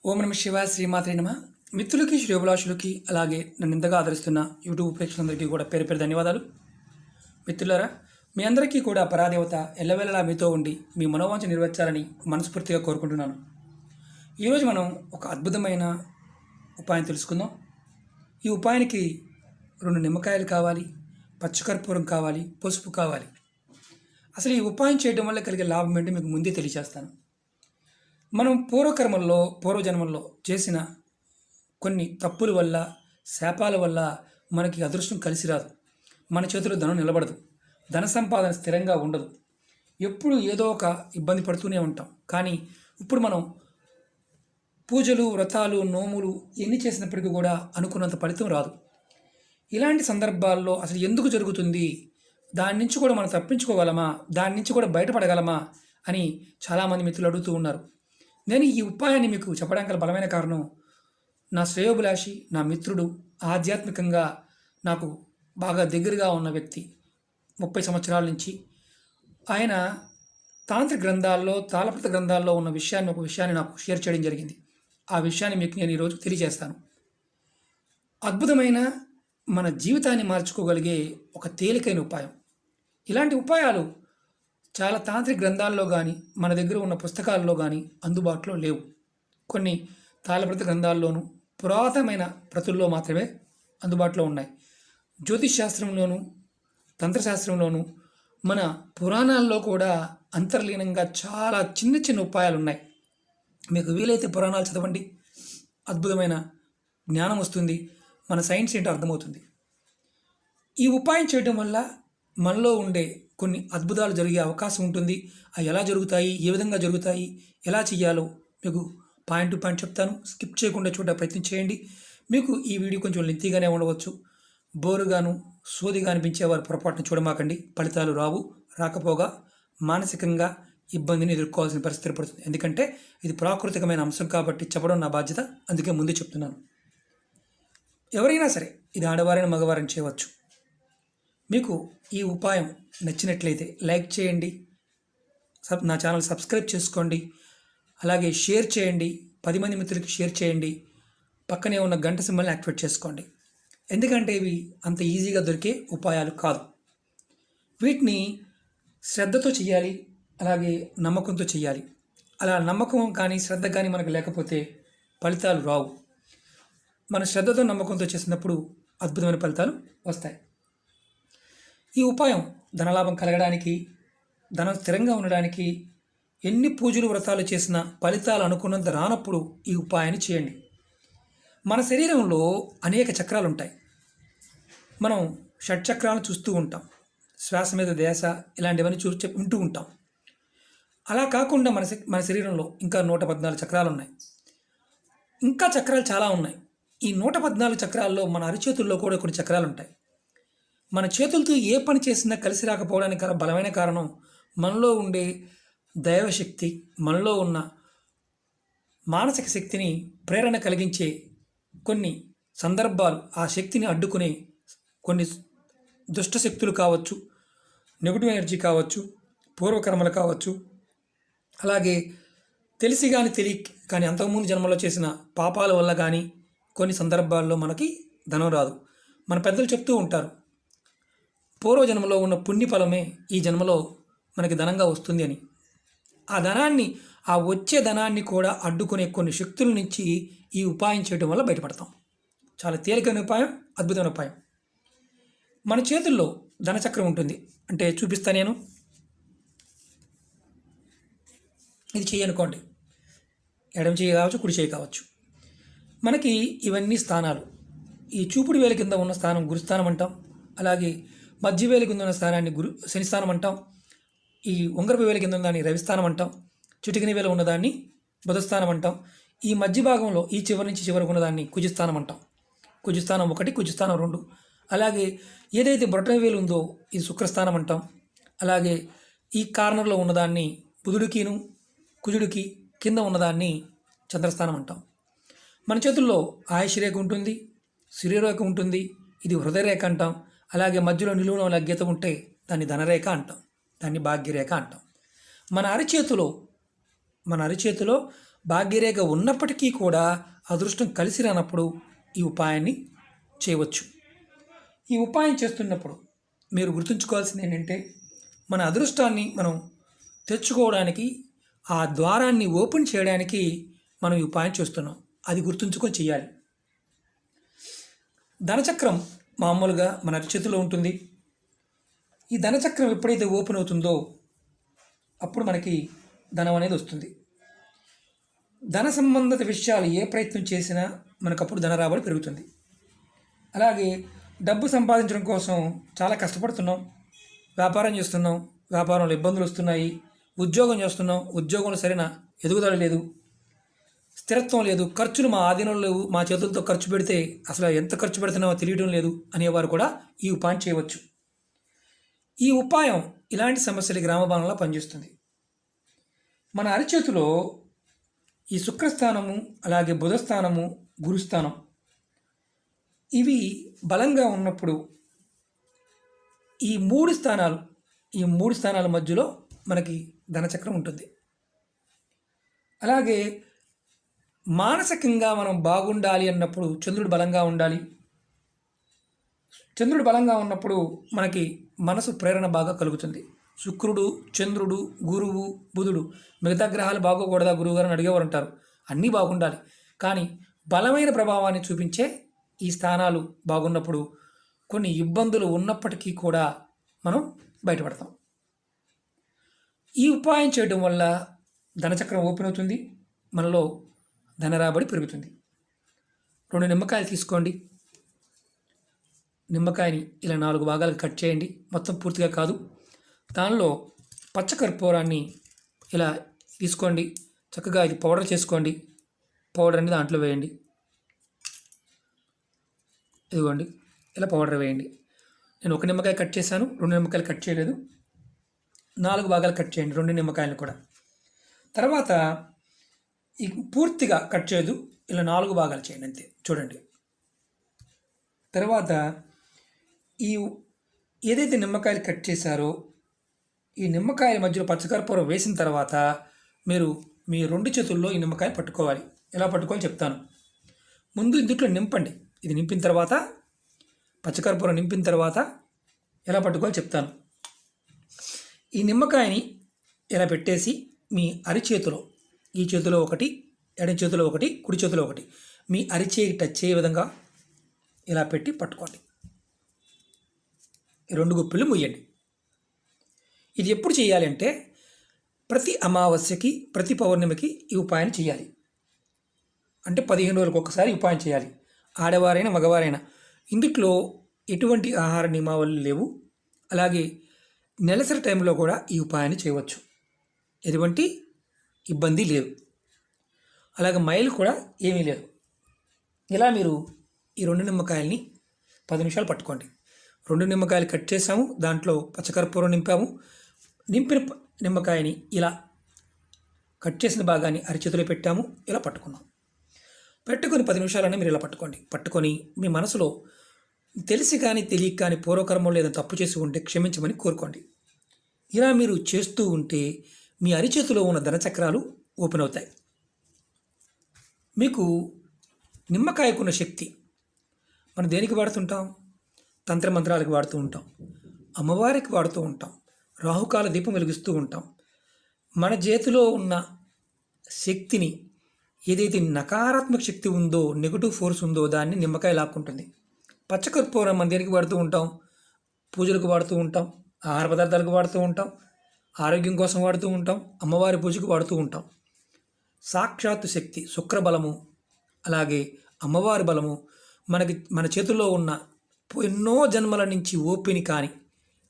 ఓం నమ శివాయ శ్రీమాత్రే నమ. మిత్రులకి శ్రేయోభిలాషులకి అలాగే నన్ను ఇంతగా ఆదరిస్తున్న యూట్యూబ్ ప్రేక్షకులందరికీ కూడా పేరు పేరు ధన్యవాదాలు. మిత్రులారా, మీ అందరికీ కూడా పరాదేవత ఎల్లవేళలా మీతో ఉండి మీ మనోవాంఛ నెరవేర్చాలని మనస్ఫూర్తిగా కోరుకుంటున్నాను. ఈరోజు మనం ఒక అద్భుతమైన ఉపాయం తెలుసుకుందాం. ఈ ఉపాయానికి 2 నిమ్మకాయలు కావాలి, పచ్చకర్పూరం కావాలి, పసుపు కావాలి. అసలు ఈ ఉపాయం చేయడం వల్ల కలిగే లాభం ఏంటో మీకు ముందే తెలియజేస్తాను. మనం పూర్వజన్మల్లో చేసిన కొన్ని తప్పుల వల్ల, శాపాల వల్ల మనకి అదృష్టం కలిసి రాదు. మన చేతిలో ధనం నిలబడదు, ధన సంపాదన స్థిరంగా ఉండదు. ఎప్పుడు ఏదో ఒక ఇబ్బంది పడుతూనే ఉంటాం. కానీ ఇప్పుడు మనం పూజలు, వ్రతాలు, నోములు ఎన్ని చేసినప్పటికీ కూడా అనుకున్నంత ఫలితం రాదు. ఇలాంటి సందర్భాల్లో అసలు ఎందుకు జరుగుతుంది, దాని నుంచి కూడా మనం తప్పించుకోగలమా, దాని నుంచి కూడా బయటపడగలమా అని చాలామంది మిత్రులు అడుగుతూ ఉన్నారు. నేను ఈ ఉపాయాన్ని మీకు చెప్పడానికి గల బలమైన కారణం, నా శ్రేయోభిలాషి, నా మిత్రుడు, ఆధ్యాత్మికంగా నాకు బాగా దగ్గరగా ఉన్న వ్యక్తి, 30 సంవత్సరాల నుంచి ఆయన తాంత్రిక గ్రంథాల్లో, తాళపత్ర గ్రంథాల్లో ఉన్న ఒక విషయాన్ని నాకు షేర్ చేయడం జరిగింది. ఆ విషయాన్ని మీకు నేను ఈరోజు తెలియజేస్తాను. అద్భుతమైన మన జీవితాన్ని మార్చుకోగలిగే ఒక తేలికైన ఉపాయం. ఇలాంటి ఉపాయాలు చాలా తాంత్రిక గ్రంథాల్లో కానీ, మన దగ్గర ఉన్న పుస్తకాల్లో కానీ అందుబాటులో లేవు. కొన్ని తాళపత్ర గ్రంథాల్లోనూ, పురాతనమైన ప్రతుల్లో మాత్రమే అందుబాటులో ఉన్నాయి. జ్యోతిష్ శాస్త్రంలోనూ, తంత్రశాస్త్రంలోనూ, మన పురాణాల్లో కూడా అంతర్లీనంగా చాలా చిన్న చిన్న ఉపాయాలు ఉన్నాయి. మీకు వీలైతే పురాణాలు చదవండి, అద్భుతమైన జ్ఞానం వస్తుంది, మన సైన్స్ ఏంటో అర్థమవుతుంది. ఈ ఉపాయం చేయడం వల్ల మనలో ఉండే కొన్ని అద్భుతాలు జరిగే అవకాశం ఉంటుంది. అవి ఎలా జరుగుతాయి, ఏ విధంగా జరుగుతాయి, ఎలా చేయాలో మీకు పాయింట్ టు పాయింట్ చెప్తాను. స్కిప్ చేయకుండా చూడ ప్రయత్నం చేయండి. మీకు ఈ వీడియో కొంచెం లెంతీగానే ఉండవచ్చు, బోరుగాను సోదిగా అనిపించేవారు పొరపాటును చూడమాకండి. ఫలితాలు రాకపోగా మానసికంగా ఇబ్బందిని ఎదుర్కోవాల్సిన పరిస్థితి ఏర్పడుతుంది. ఎందుకంటే ఇది ప్రాకృతికమైన అంశం కాబట్టి చెప్పడం నా బాధ్యత, అందుకే ముందు చెప్తున్నాను. ఎవరైనా సరే, ఇది ఆడవారైనా మగవారైనా చేయవచ్చు. మీకు ఈ ఉపాయం నచ్చినట్లయితే లైక్ చేయండి, నా ఛానల్ సబ్స్క్రైబ్ చేసుకోండి, అలాగే షేర్ చేయండి, 10 మంది మిత్రులకి షేర్ చేయండి, పక్కనే ఉన్న గంట సింబల్ని యాక్టివేట్ చేసుకోండి. ఎందుకంటే ఇవి అంత ఈజీగా దొరికే ఉపాయాలు కాదు. వీటిని శ్రద్ధతో చేయాలి, అలాగే నమ్మకంతో చేయాలి. అలా నమ్మకం కానీ శ్రద్ధ కానీ మనకు లేకపోతే ఫలితాలు రావు. మన శ్రద్ధతో నమ్మకంతో చేసినప్పుడు అద్భుతమైన ఫలితాలు వస్తాయి. ఈ ఉపాయం ధనలాభం కలగడానికి, ధనం స్థిరంగా ఉండడానికి, ఎన్ని పూజలు వ్రతాలు చేసినా ఫలితాలు అనుకున్నంత రానప్పుడు ఈ ఉపాయాన్ని చేయండి. మన శరీరంలో అనేక చక్రాలు ఉంటాయి. మనం షట్చక్రాలను చూస్తూ ఉంటాం, శ్వాస మీద ధ్యాస, ఇలాంటివన్నీ వింటూ ఉంటాం. అలా కాకుండా మన శరీరంలో ఇంకా 114 చక్రాలు ఉన్నాయి. ఇంకా చక్రాలు చాలా ఉన్నాయి. ఈ 114 చక్రాల్లో మన అరిచేతుల్లో కూడా కొన్ని చక్రాలు ఉంటాయి. మన చేతులతో ఏ పని చేసినా కలిసి రాకపోవడానికి బలమైన కారణం మనలో ఉండే దైవశక్తి, మనలో ఉన్న మానసిక శక్తిని ప్రేరణ కలిగించే కొన్ని సందర్భాలు, ఆ శక్తిని అడ్డుకునే కొన్ని దుష్ట శక్తులు కావచ్చు, నెగిటివ్ ఎనర్జీ కావచ్చు, పూర్వకర్మలు కావచ్చు, అలాగే తెలిసి కానీ అంతకుముందు జన్మలో చేసిన పాపాల వల్ల కానీ కొన్ని సందర్భాల్లో మనకి ధనం రాదు. మన పెద్దలు చెప్తూ ఉంటారు, పూర్వజన్మలో ఉన్న పుణ్యఫలమే ఈ జన్మలో మనకి ధనంగా వస్తుంది అని. ఆ వచ్చే ధనాన్ని కూడా అడ్డుకునే కొన్ని శక్తుల నుంచి ఈ ఉపాయం చేయడం వల్ల బయటపడతాం. చాలా తేలికైన ఉపాయం, అద్భుతమైన ఉపాయం. మన చేతుల్లో ధనచక్రం ఉంటుంది. అంటే చూపిస్తా నేను. ఇది చెయ్యి అనుకోండి, ఎడమ చెయ్యి కావచ్చు, కుడి చెయ్యి కావచ్చు. మనకి ఇవన్నీ స్థానాలు. ఈ చూపుడు వేల కింద ఉన్న స్థానం గురుస్థానం అంటాం. అలాగే మధ్య వేలి కింద ఉన్న స్థానాన్ని శనిస్థానం అంటాం. ఈ ఉంగరపు వేలి కింద ఉన్నదాన్ని రవిస్థానం అంటాం. చిటికిన వేల ఉన్నదాన్ని బుధస్థానం అంటాం. ఈ మధ్య భాగంలో ఈ చివరి నుంచి చివరికి ఉన్నదాన్ని కుజస్థానం అంటాం. కుజస్థానం 1, కుజస్థానం 2. అలాగే ఏదైతే బొటన వేలు ఉందో ఇది శుక్రస్థానం అంటాం. అలాగే ఈ కార్నర్లో ఉన్నదాన్ని బుధుడికిను కుజుడికి కింద ఉన్నదాన్ని చంద్రస్థానం అంటాం. మన చేతుల్లో ఆయుష్ రేఖ ఉంటుంది, శరీరరేఖ ఉంటుంది, ఇది హృదయరేఖ అంటాం. అలాగే మధ్యలో నిలువున గీత ఉంటే దాన్ని ధనరేఖ అంటాం, దాన్ని భాగ్యరేఖ అంటాం. మన అరిచేతిలో భాగ్యరేఖ ఉన్నప్పటికీ కూడా అదృష్టం కలిసి రానప్పుడు ఈ ఉపాయాన్ని చేయవచ్చు. ఈ ఉపాయం చేస్తున్నప్పుడు మీరు గుర్తుంచుకోవాల్సింది ఏంటంటే, మన అదృష్టాన్ని మనం తెచ్చుకోవడానికి, ఆ ద్వారాన్ని ఓపెన్ చేయడానికి మనం ఈ ఉపాయం చేస్తున్నాం. అది గుర్తుంచుకొని చేయాలి. ధనచక్రం మామూలుగా మన అరచేతిలో ఉంటుంది. ఈ ధనచక్రం ఎప్పుడైతే ఓపెన్ అవుతుందో అప్పుడు మనకి ధనం అనేది వస్తుంది. ధన సంబంధిత విషయాలు ఏ ప్రయత్నం చేసినా మనకు అప్పుడు ధన రాబడి పెరుగుతుంది. అలాగే డబ్బు సంపాదించడం కోసం చాలా కష్టపడుతున్నాం, వ్యాపారం చేస్తున్నాం, వ్యాపారంలో ఇబ్బందులు వస్తున్నాయి, ఉద్యోగం చేస్తున్నాం, ఉద్యోగంలో సరైన ఎదుగుదల లేదు, స్థిరత్వం లేదు, ఖర్చులు మా ఆధీనంలో లేవు, మా చేతులతో ఖర్చు పెడితే అసలు ఎంత ఖర్చు పెడుతున్నామో తెలియడం లేదు అనేవారు కూడా ఈ ఉపాయం చేయవచ్చు. ఈ ఉపాయం ఇలాంటి సమస్యలు గ్రామ బాణంలో పనిచేస్తుంది. మన అరిచేతిలో ఈ శుక్రస్థానము, అలాగే బుధస్థానము, గురుస్థానం ఇవి బలంగా ఉన్నప్పుడు ఈ మూడు స్థానాల మధ్యలో మనకి ధనచక్రం ఉంటుంది. అలాగే మానసికంగా మనం బాగుండాలి అన్నప్పుడు చంద్రుడు బలంగా ఉండాలి. చంద్రుడు బలంగా ఉన్నప్పుడు మనకి మనసు ప్రేరణ బాగా కలుగుతుంది. శుక్రుడు, చంద్రుడు, గురువు, బుధుడు, మిగతా గ్రహాలు బాగోకూడదా గురువు గారు అడిగేవారు ఉంటారు. అన్నీ బాగుండాలి, కానీ బలమైన ప్రభావాన్ని చూపించే ఈ స్థానాలు బాగున్నప్పుడు కొన్ని ఇబ్బందులు ఉన్నప్పటికీ కూడా మనం బయటపడతాం. ఈ ఉపాయం చేయడం వల్ల ధనచక్రం ఓపెన్ అవుతుంది, మనలో ధన రాబడి పెరుగుతుంది. 2 నిమ్మకాయలు తీసుకోండి. నిమ్మకాయని ఇలా 4 భాగాలకు కట్ చేయండి, మొత్తం పూర్తిగా కాదు. దానిలో పచ్చకర్పూరాన్ని ఇలా తీసుకోండి, చక్కగా ఇది పౌడర్ చేసుకోండి. పౌడర్ అనేది దాంట్లో వేయండి. ఇదిగోండి, ఇలా పౌడర్ వేయండి. నేను 1 నిమ్మకాయ కట్ చేశాను, 2 నిమ్మకాయలు కట్ చేయలేదు. 4 భాగాలు కట్ చేయండి 2 నిమ్మకాయలు కూడా. తర్వాత ఈ పూర్తిగా కట్ చేయదు, ఇలా 4 భాగాలు చేయండి అంతే. చూడండి, తర్వాత ఈ ఏదైతే నిమ్మకాయలు కట్ చేశారో ఈ నిమ్మకాయల మధ్యలో పచ్చకర్పూరం వేసిన తర్వాత మీరు మీ 2 చేతుల్లో ఈ నిమ్మకాయ పట్టుకోవాలి. ఎలా పట్టుకోవాలి చెప్తాను. ముందు ఇందులో నింపండి. ఇది నింపిన తర్వాత, పచ్చకర్పూరం నింపిన తర్వాత ఎలా పట్టుకోవాలి చెప్తాను. ఈ నిమ్మకాయని ఇలా పెట్టేసి మీ అరిచేతిలో, ఈ చేతిలో ఒకటి, ఎడమ చేతిలో ఒకటి, కుడి చేతిలో ఒకటి, మీ అరిచేయి టచ్ అయ్యే విధంగా ఇలా పెట్టి పట్టుకోండి. ఈ 2 గుప్పిళ్ళు ముయ్యండి. ఇది ఎప్పుడు చేయాలి అంటే ప్రతి అమావాస్యకి, ప్రతి పౌర్ణమికి ఈ ఉపాయాన్ని చేయాలి. అంటే 15 రోజులకు ఒకసారి ఉపాయం చేయాలి. ఆడవారైనా మగవారైనా ఇందుట్లో ఎటువంటి ఆహార నియమావళి లేవు. అలాగే నెలసరి టైంలో కూడా ఈ ఉపాయాన్ని చేయవచ్చు, ఎటువంటి ఇబ్బంది లేదు. అలాగే మైలు కూడా ఏమీ లేదు. ఇలా మీరు ఈ 2 నిమ్మకాయల్ని 10 నిమిషాలు పట్టుకోండి. 2 నిమ్మకాయలు కట్ చేసాము, దాంట్లో పచ్చకర్పూరం నింపాము. నింపిన నిమ్మకాయని ఇలా కట్ చేసిన భాగాన్ని అరిచేతిలో పెట్టాము, ఇలా పట్టుకున్నాం. పెట్టుకొని 10 నిమిషాలనే మీరు ఇలా పట్టుకోండి. పట్టుకొని మీ మనసులో తెలిసి కానీ తెలియక కానీ పూర్వకర్మలో ఏదైనా తప్పు చేసి ఉంటే క్షమించమని కోరుకోండి. ఇలా మీరు చేస్తూ ఉంటే మీ అరిచేతిలో ఉన్న ధనచక్రాలు ఓపెన్ అవుతాయి. మీకు నిమ్మకాయకున్న శక్తి మనం దేనికి వాడుతుంటాం? తంత్రమంత్రాలకు వాడుతూ ఉంటాం, అమ్మవారికి వాడుతూ ఉంటాం, రాహుకాల దీపం వెలిగిస్తూ ఉంటాం. మన చేతిలో ఉన్న శక్తిని, ఏదైతే నకారాత్మక శక్తి ఉందో, నెగటివ్ ఫోర్స్ ఉందో, దాన్ని నిమ్మకాయ లాక్కుంటుంది. పచ్చకర్పూరం మనం దేనికి వాడుతూ ఉంటాం? పూజలకు వాడుతూ ఉంటాం, ఆహార పదార్థాలకు వాడుతూ ఉంటాం, ఆరోగ్యం కోసం వాడుతూ ఉంటాం, అమ్మవారి పూజకు వాడుతూ ఉంటాం. సాక్షాత్తు శక్తి శుక్రబలము, అలాగే అమ్మవారి బలము మన చేతుల్లో ఉన్న ఎన్నో జన్మల నుంచి ఓపిని కానీ,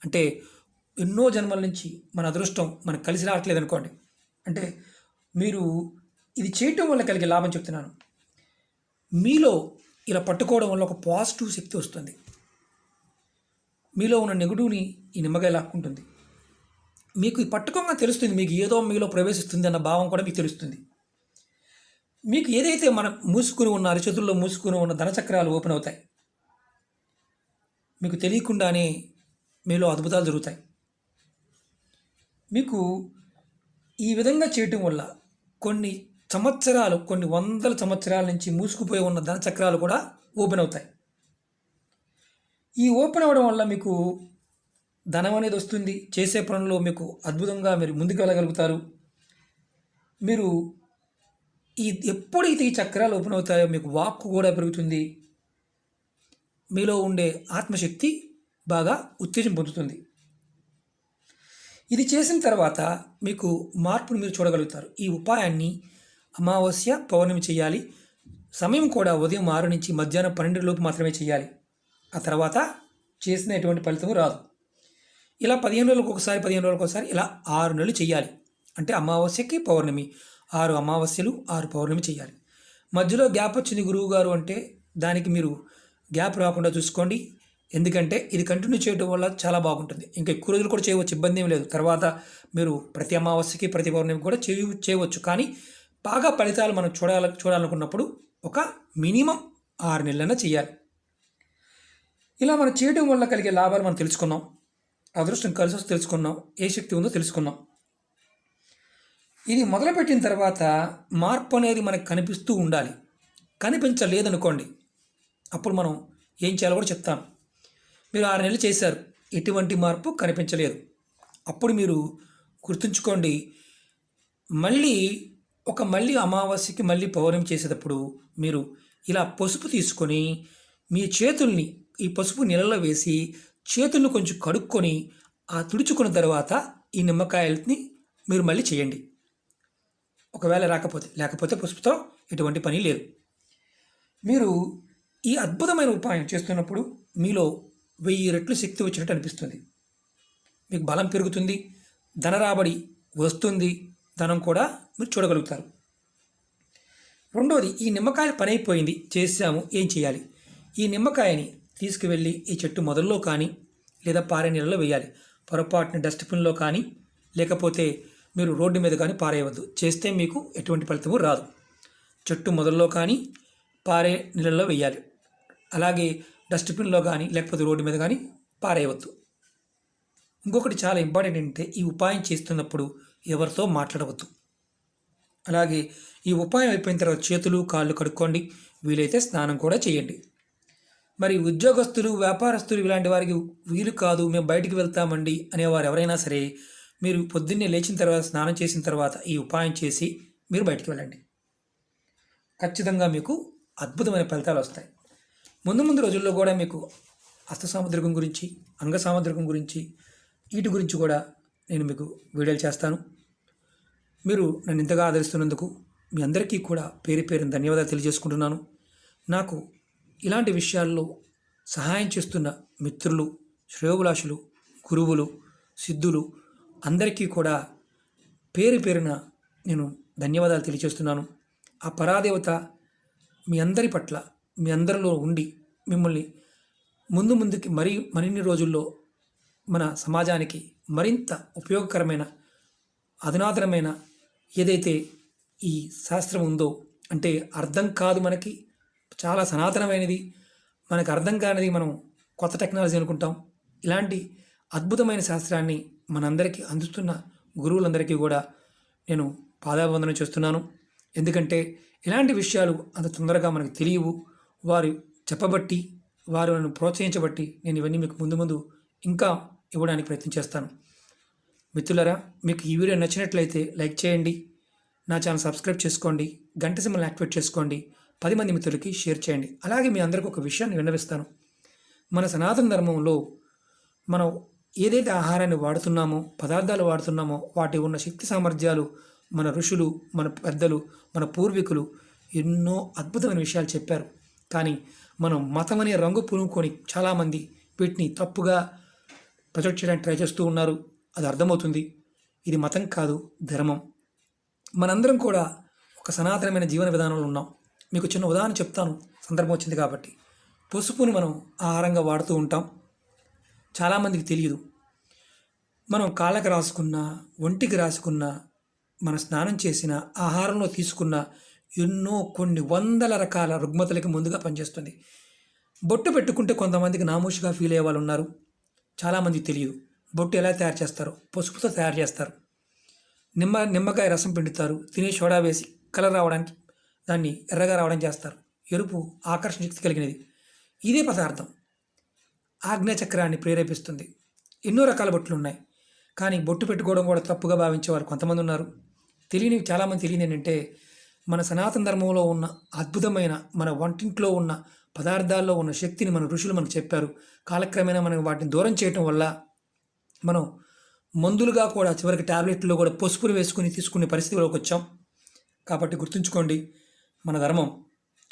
అంటే ఎన్నో జన్మల నుంచి మన అదృష్టం మనకు కలిసి రావట్లేదు అనుకోండి, అంటే మీరు ఇది చేయటం వల్ల కలిగే లాభం చెప్తున్నాను. మీలో ఇలా పట్టుకోవడం వల్ల ఒక పాజిటివ్ శక్తి వస్తుంది. మీలో ఉన్న నెగటివ్ని ఈ నిమ్మకాయ లాక్కుంటుంది. మీకు ఈ పట్టుకోగా తెలుస్తుంది, మీకు ఏదో మీలో ప్రవేశిస్తుంది అన్న భావం కూడా మీకు తెలుస్తుంది. మీకు ఏదైతే మనం మూసుకుని ఉన్న అరిచేతుల్లో మూసుకుని ఉన్న ధనచక్రాలు ఓపెన్ అవుతాయి. మీకు తెలియకుండానే మీలో అద్భుతాలు జరుగుతాయి. మీకు ఈ విధంగా చేయటం వల్ల కొన్ని సంవత్సరాలు, కొన్ని వందల సంవత్సరాల నుంచి మూసుకుపోయి ఉన్న ధన చక్రాలు కూడా ఓపెన్ అవుతాయి. ఈ ఓపెన్ అవ్వడం వల్ల మీకు ధనం అనేది వస్తుంది. చేసే పనుల్లో మీకు అద్భుతంగా మీరు ముందుకు వెళ్ళగలుగుతారు. మీరు ఎప్పుడైతే ఈ చక్రాలు ఓపెన్ అవుతాయో మీకు వాక్కు కూడా పెరుగుతుంది. మీలో ఉండే ఆత్మశక్తి బాగా ఉత్తేజం పొందుతుంది. ఇది చేసిన తర్వాత మీకు మార్పును మీరు చూడగలుగుతారు. ఈ ఉపాయాన్ని అమావాస్య, పౌర్ణమి చేయాలి. సమయం కూడా ఉదయం 6 నుంచి మధ్యాహ్నం 12 లోపు మాత్రమే చేయాలి. ఆ తర్వాత చేసిన ఎటువంటి ఫలితం రాదు. ఇలా 15 రోజులకు ఒకసారి, 15 రోజులకు ఒకసారి ఇలా 6 నెలలు చేయాలి. అంటే అమావాస్యకి పౌర్ణమి 6 అమావాస్యలు, 6 పౌర్ణమి చేయాలి. మధ్యలో గ్యాప్ వచ్చింది గురువు గారు అంటే దానికి మీరు గ్యాప్ రాకుండా చూసుకోండి. ఎందుకంటే ఇది కంటిన్యూ చేయడం వల్ల చాలా బాగుంటుంది. ఇంకా ఎక్కువ రోజులు కూడా చేయవచ్చు, ఇబ్బంది ఏం లేదు. తర్వాత మీరు ప్రతి అమావాస్యకి, ప్రతి పౌర్ణమి కూడా చేయవచ్చు. కానీ బాగా ఫలితాలు మనం చూడాలనుకున్నప్పుడు ఒక మినిమం 6 నెలలైనా చేయాలి. ఇలా మనం చేయడం వల్ల కలిగే లాభాలు మనం తెలుసుకున్నాం. అదృష్టం కలిసి వస్తే తెలుసుకున్నాం. ఏ శక్తి ఉందో తెలుసుకున్నాం. ఇది మొదలుపెట్టిన తర్వాత మార్పు అనేది మనకు కనిపిస్తూ ఉండాలి. కనిపించలేదనుకోండి, అప్పుడు మనం ఏం చేయాలో కూడా చెప్తాను. మీరు 6 నెలలు చేశారు, ఎటువంటి మార్పు కనిపించలేదు. అప్పుడు మీరు గుర్తుంచుకోండి, మళ్ళీ అమావాస్యకి మళ్ళీ పౌర్ణమి చేసేటప్పుడు మీరు ఇలా పసుపు తీసుకొని మీ చేతుల్ని ఈ పసుపు నీళ్ళలో వేసి చేతులను కొంచెం కడుక్కొని ఆ తుడుచుకున్న తర్వాత ఈ నిమ్మకాయలని మీరు మళ్ళీ చేయండి. ఒకవేళ లేకపోతే పసుపుతో ఎటువంటి పని లేదు. మీరు ఈ అద్భుతమైన ఉపాయం చేస్తున్నప్పుడు మీలో 1000 రెట్లు శక్తి వచ్చినట్టు అనిపిస్తుంది. మీకు బలం పెరుగుతుంది, ధన రాబడి వస్తుంది, ధనం కూడా మీరు చూడగలుగుతారు. రెండోది, ఈ నిమ్మకాయ పని అయిపోయింది, చేసాము, ఏం చేయాలి? ఈ నిమ్మకాయని తీసుకువెళ్ళి ఈ చెట్టు మొదల్లో కానీ లేదా పారే నీళ్ళలో వేయాలి. పొరపాటున డస్ట్బిన్లో కానీ లేకపోతే మీరు రోడ్డు మీద కానీ పారేయవద్దు. చేస్తే మీకు ఎటువంటి ఫలితము రాదు. చెట్టు మొదల్లో కానీ పారే నీళ్ళలో వేయాలి. అలాగే డస్ట్బిన్లో కానీ లేకపోతే రోడ్డు మీద కానీ పారేయవద్దు. ఇంకొకటి చాలా ఇంపార్టెంట్ ఏంటంటే, ఈ ఉపాయం చేస్తున్నప్పుడు ఎవరితో మాట్లాడవద్దు. అలాగే ఈ ఉపాయం అయిపోయిన తర్వాత చేతులు కాళ్ళు కడుక్కోండి. వీలైతే స్నానం కూడా చేయండి. మరి ఉద్యోగస్తులు, వ్యాపారస్తులు ఇలాంటి వారికి వీలు కాదు, మేము బయటికి వెళ్తామండి అనేవారు ఎవరైనా సరే, మీరు పొద్దున్నే లేచిన తర్వాత స్నానం చేసిన తర్వాత ఈ ఉపాయం చేసి మీరు బయటికి వెళ్ళండి. ఖచ్చితంగా మీకు అద్భుతమైన ఫలితాలు వస్తాయి. ముందు రోజుల్లో కూడా మీకు హస్త సాముద్రికం గురించి, అంగ సాముద్రికం గురించి, వీటి గురించి కూడా నేను మీకు వీడియోలు చేస్తాను. మీరు నన్ను ఇంతగా ఆదరిస్తున్నందుకు మీ అందరికీ కూడా పేరు పేరున ధన్యవాదాలు తెలియజేసుకుంటున్నాను. నాకు ఇలాంటి విషయాల్లో సహాయం చేస్తున్న మిత్రులు, శ్రేయోభిలాషులు, గురువులు, సిద్ధులు అందరికీ కూడా పేరు పేరున నేను ధన్యవాదాలు తెలియజేస్తున్నాను. ఆ పరాదేవత మీ అందరి పట్ల, మీ అందరిలో ఉండి మిమ్మల్ని ముందుకి మరిన్ని రోజుల్లో మన సమాజానికి మరింత ఉపయోగకరమైన, అధునాతనమైన ఏదైతే ఈ శాస్త్రం ఉందో, అంటే అర్థం కాదు మనకి, చాలా సనాతనమైనది, మనకు అర్థం కానిది మనం కొత్త టెక్నాలజీ అనుకుంటాం. ఇలాంటి అద్భుతమైన శాస్త్రాన్ని మనందరికీ అందిస్తున్న గురువులందరికీ కూడా నేను పాదాభివందనం చేస్తున్నాను. ఎందుకంటే ఇలాంటి విషయాలు అంత తొందరగా మనకు తెలియవు. వారు చెప్పబట్టి, వారు నన్ను ప్రోత్సహించబట్టి నేను ఇవన్నీ మీకు ముందు ఇంకా ఇవ్వడానికి ప్రయత్నం చేస్తాను. మిత్రులారా, మీకు ఈ వీడియో నచ్చినట్లయితే లైక్ చేయండి, నా ఛానల్ సబ్స్క్రైబ్ చేసుకోండి, గంట సింబల్ని యాక్టివేట్ చేసుకోండి, 10 మంది మిత్రులకి షేర్ చేయండి. అలాగే మీ అందరికీ ఒక విషయాన్ని విన్నవిస్తాను. మన సనాతన ధర్మంలో మనం ఏదైతే ఆహారాన్ని వాడుతున్నామో, పదార్థాలు వాడుతున్నామో, వాటి ఉన్న శక్తి సామర్థ్యాలు మన ఋషులు, మన పెద్దలు, మన పూర్వీకులు ఎన్నో అద్భుతమైన విషయాలు చెప్పారు. కానీ మనం మతం అనే రంగు పులుముకొని చాలామంది వీటిని తప్పుగా ప్రొజెక్ట్ చేయడానికి ట్రై చేస్తూ ఉన్నారు. అది అర్థమవుతుంది. ఇది మతం కాదు, ధర్మం. మనందరం కూడా ఒక సనాతనమైన జీవన విధానంలో ఉన్నాం. మీకు చిన్న ఉదాహరణ చెప్తాను, సందర్భం వచ్చింది కాబట్టి. పసుపుని మనం ఆహారంగా వాడుతూ ఉంటాం. చాలామందికి తెలియదు. మనం కాళ్ళకి రాసుకున్న, ఒంటికి రాసుకున్న, మన స్నానం చేసిన, ఆహారంలో తీసుకున్న ఎన్నో కొన్ని వందల రకాల రుగ్మతలకి ముందుగా పనిచేస్తుంది. బొట్టు పెట్టుకుంటే కొంతమందికి నామోషిగా ఫీల్ అయ్యే వాళ్ళు ఉన్నారు. చాలామందికి తెలియదు. బొట్టు ఎలా తయారు చేస్తారో, పసుపుతో తయారు చేస్తారు. నిమ్మకాయ రసం పిండుతారు, తినే సోడా వేసి కలర్ రావడానికి దాన్ని ఎర్రగా రావడం చేస్తారు. ఎరుపు ఆకర్షణ శక్తి కలిగినది. ఇదే పదార్థం ఆజ్ఞాచక్రాన్ని ప్రేరేపిస్తుంది. ఎన్నో రకాల బొట్లు ఉన్నాయి, కానీ బొట్టు పెట్టుకోవడం కూడా తప్పుగా భావించేవారు కొంతమంది ఉన్నారు. చాలామంది తెలియని ఏంటంటే మన సనాతన ధర్మంలో ఉన్న అద్భుతమైన మన వంటింట్లో ఉన్న పదార్థాల్లో ఉన్న శక్తిని మన ఋషులు మనకు చెప్పారు. కాలక్రమేణా మనం వాటిని దూరం చేయటం వల్ల మనం మందులుగా కూడా చివరికి ట్యాబ్లెట్లో కూడా పసుపుని వేసుకుని తీసుకునే పరిస్థితిలోకి వచ్చాం. కాబట్టి గుర్తుంచుకోండి, మన ధర్మం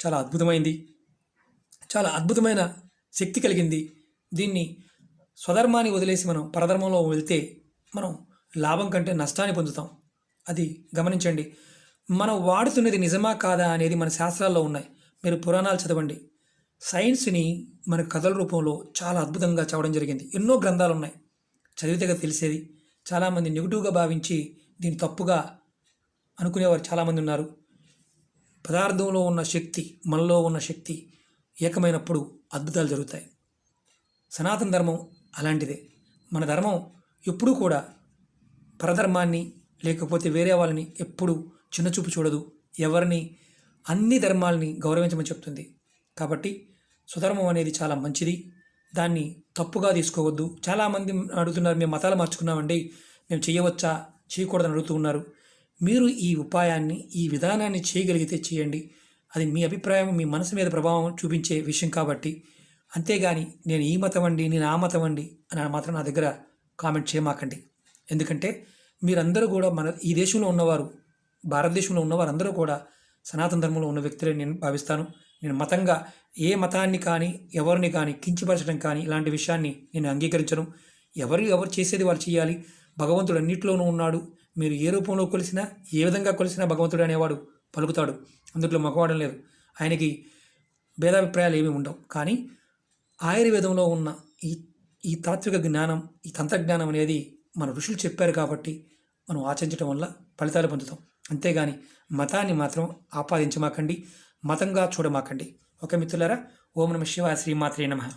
చాలా అద్భుతమైంది, చాలా అద్భుతమైన శక్తి కలిగింది. దీన్ని స్వధర్మాన్ని వదిలేసి మనం పరధర్మంలో వెళ్తే మనం లాభం కంటే నష్టాన్ని పొందుతాం. అది గమనించండి. మనం వాడుతున్నది నిజమా కాదా అనేది మన శాస్త్రాల్లో ఉన్నాయి. మీరు పురాణాలు చదవండి. సైన్స్ని మన కథల రూపంలో చాలా అద్భుతంగా చదవడం జరిగింది. ఎన్నో గ్రంథాలు ఉన్నాయి, చదివితే కదా తెలిసేది. చాలామంది నెగిటివ్గా భావించి దీన్ని తప్పుగా అనుకునేవారు చాలామంది ఉన్నారు. పదార్థంలో ఉన్న శక్తి మనలో ఉన్న శక్తి ఏకమైనప్పుడు అద్భుతాలు జరుగుతాయి. సనాతన ధర్మం అలాంటిదే. మన ధర్మం ఎప్పుడూ కూడా పరధర్మాన్ని లేకపోతే వేరే వాళ్ళని ఎప్పుడు చిన్నచూపు చూడదు. ఎవరిని అన్ని ధర్మాలని గౌరవించమని చెప్తుంది. కాబట్టి స్వధర్మం అనేది చాలా మంచిది, దాన్ని తప్పుగా తీసుకోవద్దు. చాలామంది అడుగుతున్నారు, మేము మతాలు మార్చుకున్నామండి, మేము చేయవచ్చా చేయకూడదని అడుగుతూ ఉన్నారు. మీరు ఈ ఉపాయాన్ని ఈ విధానాన్ని చేయగలిగితే చేయండి. అది మీ అభిప్రాయం, మీ మనసు మీద ప్రభావం చూపించే విషయం కాబట్టి. అంతేగాని నేను ఈ మతం అండి, నేను ఆ మతం అండి అని మాత్రం నా దగ్గర కామెంట్ చేయమాకండి. ఎందుకంటే మీరందరూ కూడా ఈ దేశంలో ఉన్నవారు, భారతదేశంలో ఉన్నవారు అందరూ కూడా సనాతన ధర్మంలో ఉన్న వ్యక్తులే నేను భావిస్తాను. నేను మతంగా ఏ మతాన్ని కానీ ఎవరిని కానీ కించపరచడం కానీ ఇలాంటి విషయాన్ని నేను అంగీకరించను. ఎవరు చేసేది వారు చేయాలి. భగవంతుడు అన్నింటిలోనూ ఉన్నాడు. మీరు ఏ రూపంలో కొలిసినా ఏ విధంగా కొలిసినా భగవంతుడు అనేవాడు పలుకుతాడు. అందులో మగవాడం లేదు. ఆయనకి భేదాభిప్రాయాలు ఏమీ ఉండవు. కానీ ఆయుర్వేదంలో ఉన్న ఈ తాత్విక జ్ఞానం, ఈ తంత్రజ్ఞానం అనేది మన ఋషులు చెప్పారు కాబట్టి మనం ఆచరించడం వల్ల ఫలితాలు పొందుతాం. అంతేగాని మతాన్ని మాత్రం ఆపాదించమాకండి, మతంగా చూడమాకండి. ఓకే మిత్రులారా, ఓం నమః శివాయ, శ్రీమాత్రే నమః.